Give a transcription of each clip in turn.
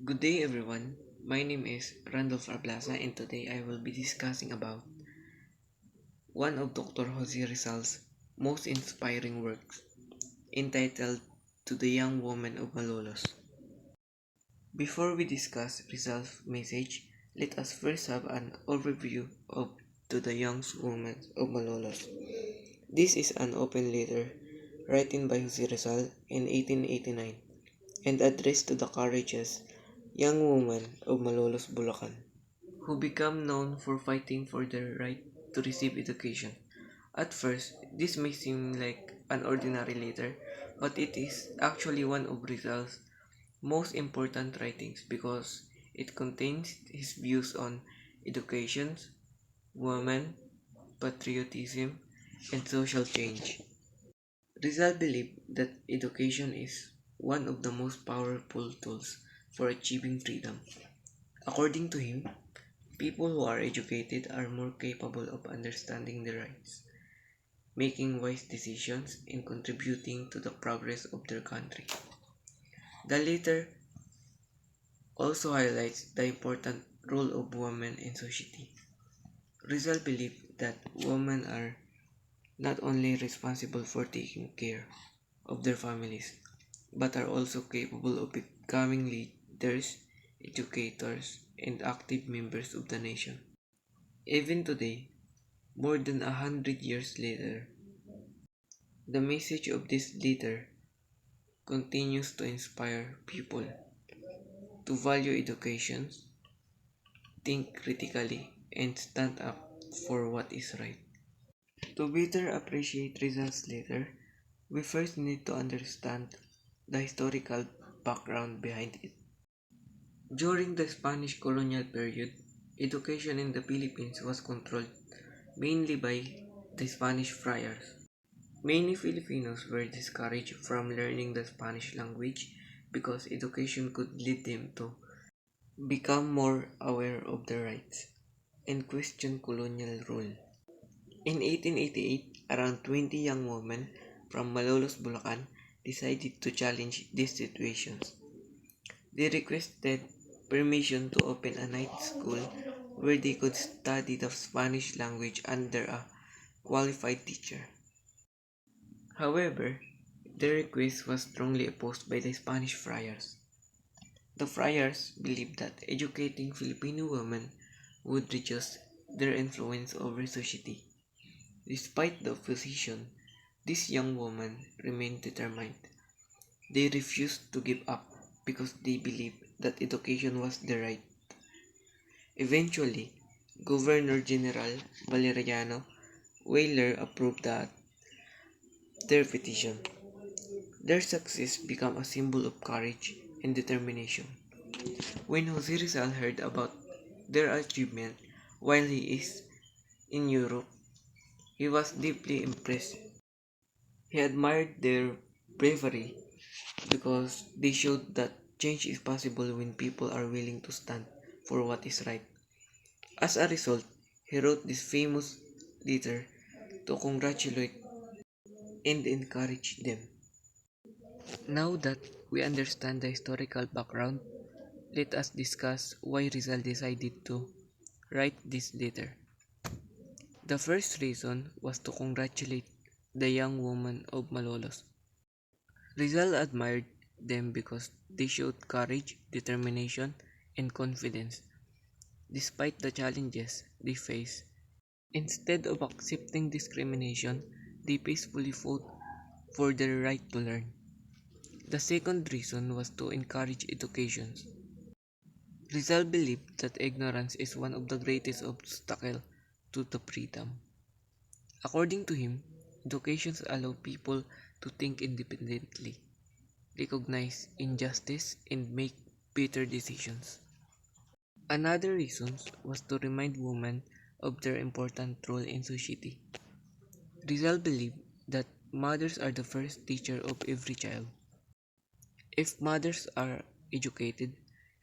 Good day everyone. My name is Randolph Arblasa and today I will be discussing about one of Dr. Jose Rizal's most inspiring works entitled To the Young Woman of Malolos. Before we discuss Rizal's message, let us first have an overview of To the Young Woman of Malolos. This is an open letter written by Jose Rizal in 1889 and addressed to the courageous young woman of Malolos, Bulacan, who become known for fighting for their right to receive education. At first, this may seem like an ordinary letter, but it is actually one of Rizal's most important writings because it contains his views on education, women, patriotism, and social change. Rizal believed that education is one of the most powerful tools for achieving freedom. According to him, people who are educated are more capable of understanding their rights, making wise decisions, and contributing to the progress of their country. The latter also highlights the important role of women in society. Rizal believed that women are not only responsible for taking care of their families, but are also capable of becoming leaders, educators, and active members of the nation. Even today, more than 100 years later, the message of this letter continues to inspire people to value education, think critically, and stand up for what is right. To better appreciate Rizal's letter, we first need to understand the historical background behind it. During the Spanish colonial period, education in the Philippines was controlled mainly by the Spanish friars. Many Filipinos were discouraged from learning the Spanish language because education could lead them to become more aware of their rights and question colonial rule. In 1888, around 20 young women from Malolos, Bulacan decided to challenge these situations. They requested permission to open a night school where they could study the Spanish language under a qualified teacher. However, their request was strongly opposed by the Spanish friars. The friars believed that educating Filipino women would reduce their influence over society. Despite the opposition, these young women remained determined. They refused to give up because they believed that education was their right. Eventually, Governor General Valeriano Weyler approved their petition. Their success became a symbol of courage and determination. When Jose Rizal heard about their achievement while he is in Europe, he was deeply impressed. He admired their bravery because they showed that change is possible when people are willing to stand for what is right. As a result, he wrote this famous letter to congratulate and encourage them. Now that we understand the historical background, let us discuss why Rizal decided to write this letter. The first reason was to congratulate the young woman of Malolos. Rizal admired them because they showed courage, determination, and confidence despite the challenges they faced. Instead of accepting discrimination, they peacefully fought for their right to learn. The second reason was to encourage education. Rizal believed that ignorance is one of the greatest obstacles to the freedom. According to him, education allows people to think independently, recognize injustice, and make better decisions. Another reason was to remind women of their important role in society. Rizal believed that mothers are the first teacher of every child. If mothers are educated,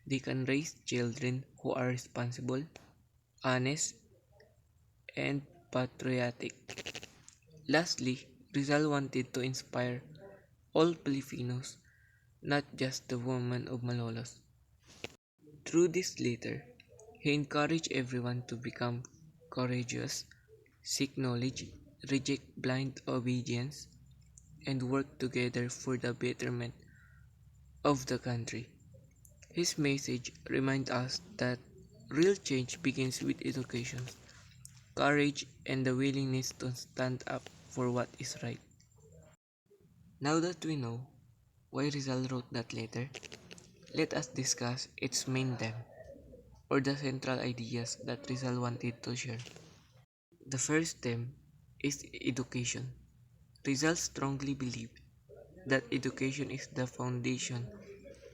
they can raise children who are responsible, honest, and patriotic. Lastly, Rizal wanted to inspire all Filipinos, not just the women of Malolos. Through this letter, he encouraged everyone to become courageous, seek knowledge, reject blind obedience, and work together for the betterment of the country. His message reminds us that real change begins with education, courage, and the willingness to stand up for what is right. Now that we know why Rizal wrote that letter, let us discuss its main theme, or the central ideas that Rizal wanted to share. The first theme is education. Rizal strongly believed that education is the foundation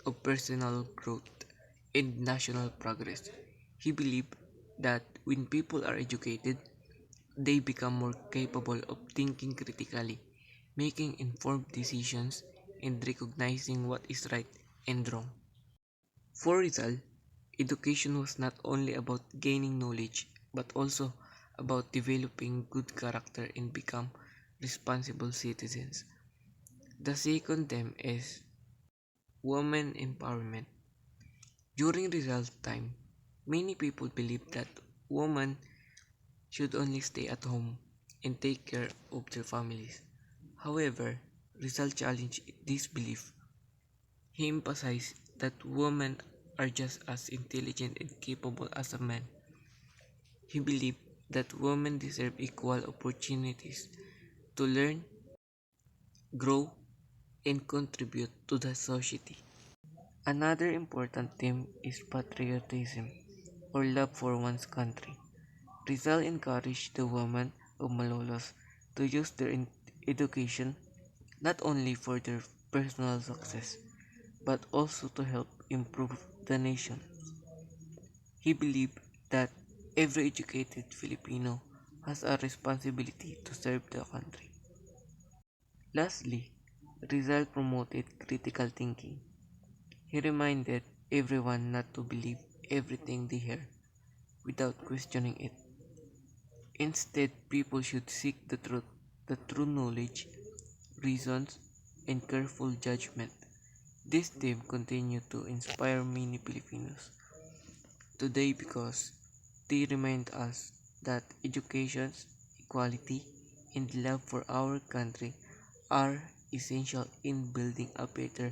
of personal growth and national progress. He believed that when people are educated, they become more capable of thinking critically, making informed decisions, and recognizing what is right and wrong. For Rizal, education was not only about gaining knowledge, but also about developing good character and become responsible citizens. The second theme is women empowerment. During Rizal's time, many people believed that women should only stay at home and take care of their families. However, Rizal challenged this belief. He emphasized that women are just as intelligent and capable as a man. He believed that women deserve equal opportunities to learn, grow, and contribute to the society. Another important theme is patriotism, or love for one's country. Rizal encouraged the women of Malolos to use their education not only for their personal success, but also to help improve the nation. He believed that every educated Filipino has a responsibility to serve the country. Lastly, Rizal promoted critical thinking. He reminded everyone not to believe everything they hear without questioning it. Instead, people should seek the truth, the true knowledge, reasons, and careful judgment. This theme continues to inspire many Filipinos today because they remind us that education, equality, and love for our country are essential in building a better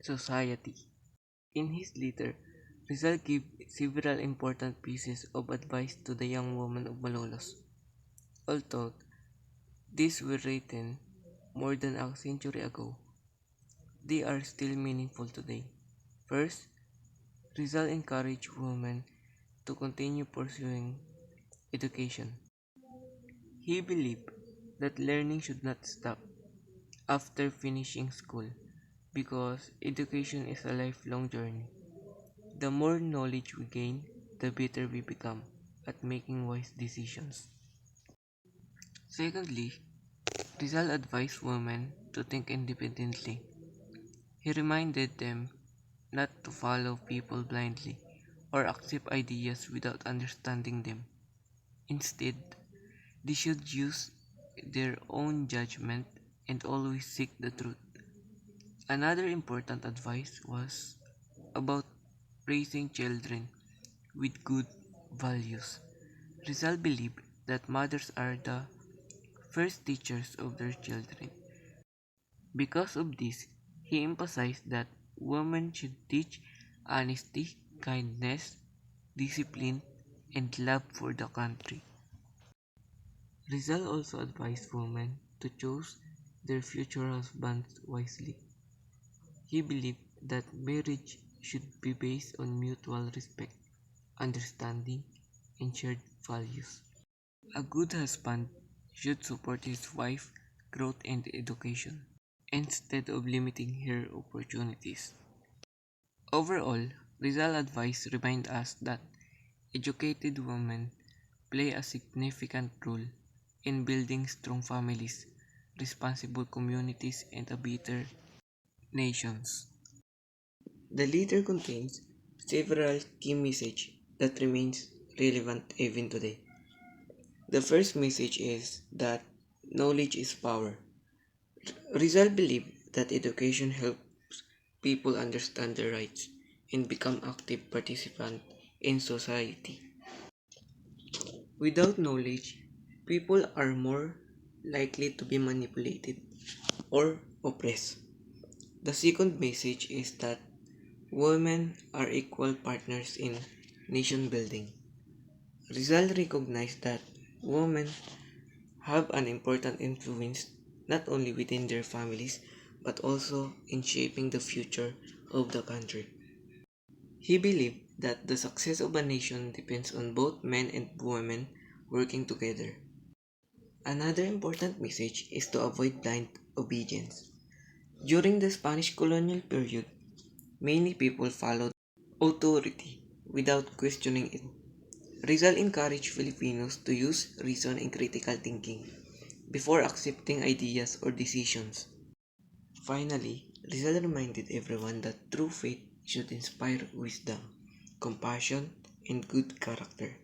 society. In his letter, Rizal gave several important pieces of advice to the young woman of Malolos. Although these were written more than a century ago, they are still meaningful today. First, Rizal encouraged women to continue pursuing education. He believed that learning should not stop after finishing school because education is a lifelong journey. The more knowledge we gain, the better we become at making wise decisions. Secondly, Rizal advised women to think independently. He reminded them not to follow people blindly or accept ideas without understanding them. Instead, they should use their own judgment and always seek the truth. Another important advice was about raising children with good values. Rizal believed that mothers are the first teachers of their children. Because of this, he emphasized that women should teach honesty, kindness, discipline, and love for the country. Rizal also advised women to choose their future husbands wisely. He believed that marriage should be based on mutual respect, understanding, and shared values. A good husband should support his wife's growth and education instead of limiting her opportunities. Overall, Rizal advice reminds us that educated women play a significant role in building strong families, responsible communities, and a better nations. The letter contains several key messages that remains relevant even today. The first message is that knowledge is power. Rizal believed that education helps people understand their rights, and become active participants in society. Without knowledge, people are more likely to be manipulated or oppressed. The second message is that women are equal partners in nation building. Rizal recognized that women have an important influence not only within their families but also in shaping the future of the country. He believed that the success of a nation depends on both men and women working together. Another important message is to avoid blind obedience. During the Spanish colonial period, many people followed authority without questioning it. Rizal encouraged Filipinos to use reason and critical thinking before accepting ideas or decisions. Finally, Rizal reminded everyone that true faith should inspire wisdom, compassion, and good character.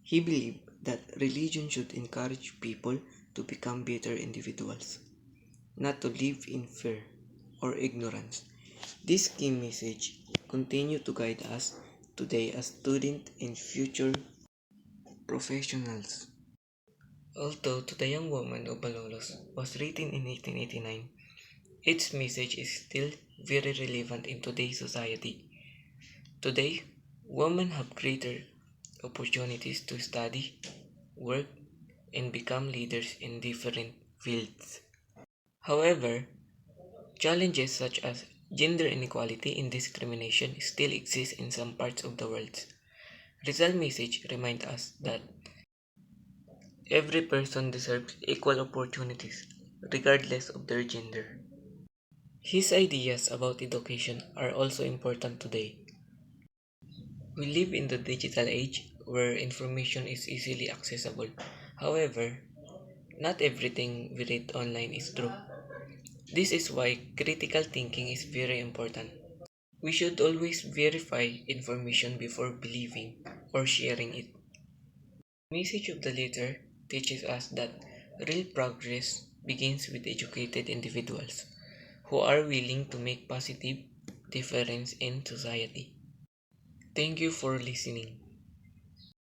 He believed that religion should encourage people to become better individuals, not to live in fear or ignorance. This key message continue to guide us today as students and future professionals. Although To the Young Woman of Malolos was written in 1889, its message is still very relevant in today's society. Today, women have greater opportunities to study, work, and become leaders in different fields. However, challenges such as gender inequality and discrimination still exist in some parts of the world. Rizal message reminds us that every person deserves equal opportunities, regardless of their gender. His ideas about education are also important today. We live in the digital age where information is easily accessible. However, not everything we read online is true. This is why critical thinking is very important. We should always verify information before believing or sharing it. The message of the letter teaches us that real progress begins with educated individuals who are willing to make positive difference in society. Thank you for listening.